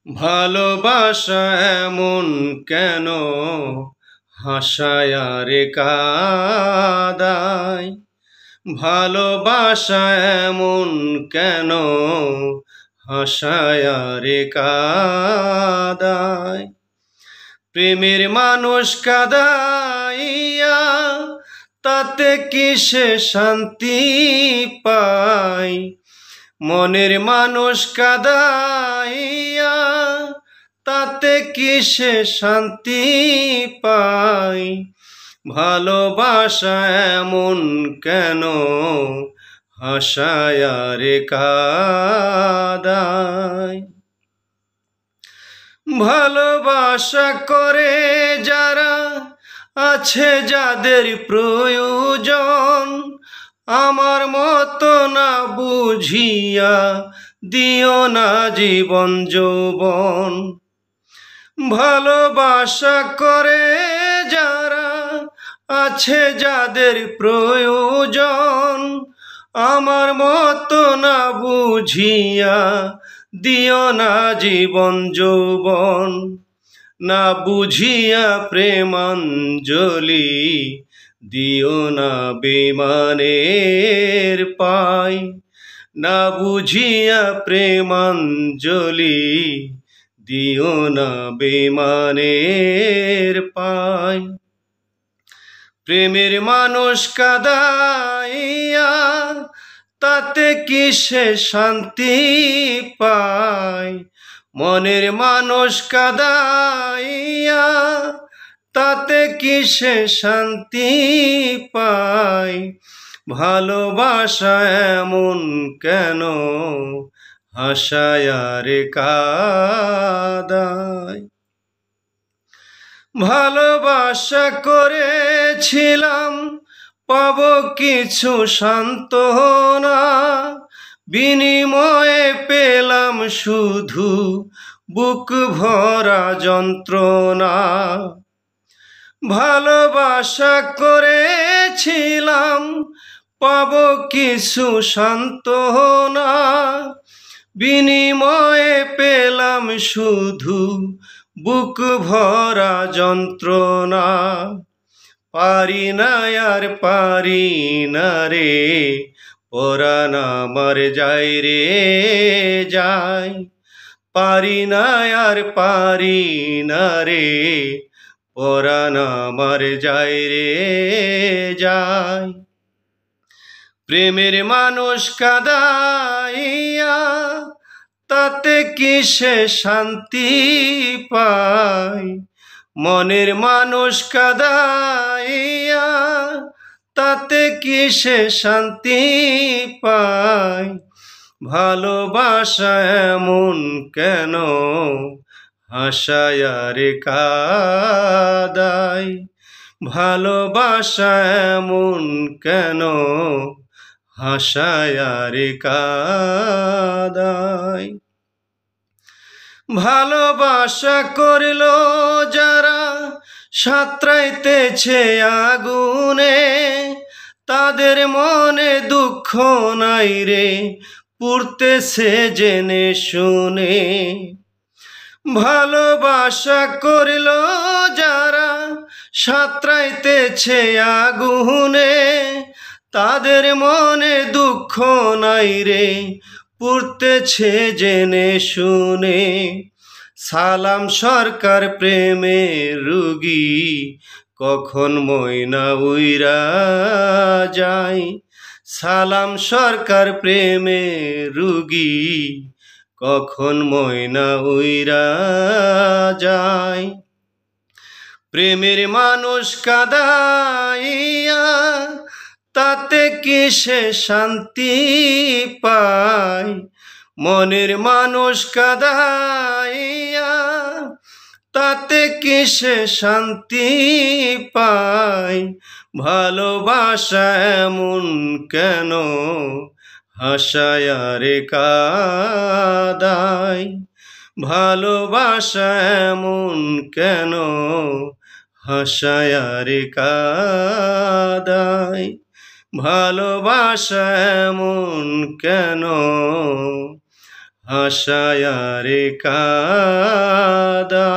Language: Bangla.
ভালোবাসা এমন কেন হাসায় আর কাঁদায়। ভালোবাসা এমন কেন হাসায় আর কাঁদায়। প্রেমের মানুষ কাঁদাইয়া তাতে কি সে শান্তি পায়। মনের মানুষ কাঁদাইয়া তাতে কি সে শান্তি পায়। ভালোবাসা এমন কেন হাসায় আর কাঁদায়। ভালোবাসা করে যারা আছে যাদের প্রয়োজন, আমার মতো না বুঝিয়া দিও না জীবন যৌবন। ভালোবাসা করে যারা আছে যাদের প্রয়োজন, আমার মতো না বুঝিয়া দিও না জীবন যৌবন। না বুঝিয়া প্রেমাঞ্জলি দিও না বেমানের পাই। না বুঝিয়া প্রেমাঞ্জলি দিও না বেমানের পাই। প্রেমের মানুষ কাঁদাইয়া তাতে কি সে শান্তি পায়। মনের মানুষ কাঁদাইয়া তাতে কি সে শান্তি পায়। ভালোবাসা এমন কেন হাসায় আর কাঁদায়। ভালোবাসা করেছিলাম পাব কিছু সান্ত্বনা, বিনিময়ে পেলাম শুধু বুক ভরা যন্ত্রণা। ভালোবাসা করেছিলাম পাব কিছু সান্ত্বনা, বিনিময়ে পেলাম শুধু বুক ভরা যন্ত্রণা। পারি না আর পারি না রে, পরাণ আমার যায় রে যায়। পারি না আর পারি না রে, পরাণ আমার যায় রে যায়। প্রেমের মানুষ কাঁদাইয়া তাতে কি সে শান্তি পায়। মনের মানুষ কাঁদাইয়া তাতে কি সে শান্তি পায়। ভালোবাসা এমন কেন হাসায় আর কাঁদায়। ভালোবাসা এমন কেন হাসায় আর কাঁদায়। ভালোবাসা করিল যারা সাঁতরাইতেছে আগুনে, তাদের মনে দুঃখ নাই রে পুড়তেছে জেনে শুনে। ভালোবাসা করিল যারা সাঁতরাইতেছে আগুনে, তাদের মনে দুঃখ নাই রে পুড়তেছে জেনে শুনে। সালাম সরকার প্রেমের রুগী কখন ময়না উইরা যায়। সালাম সরকার প্রেমের রুগী কখন ময়না উইরা যায়। প্রেমের মানুষ কাঁদাইয়া তাতে কি সে শান্তি পায়। মনের মানুষ কাঁদাইয়া তাতে কি সে শান্তি পায়। ভালোবাসা এমন কেন হাসায় আর কাঁদায়। ভালোবাসা এমন কেন হাসায় আর কাঁদায়। ভালোবাসা এমন কেন হাসায়ারে কাদা।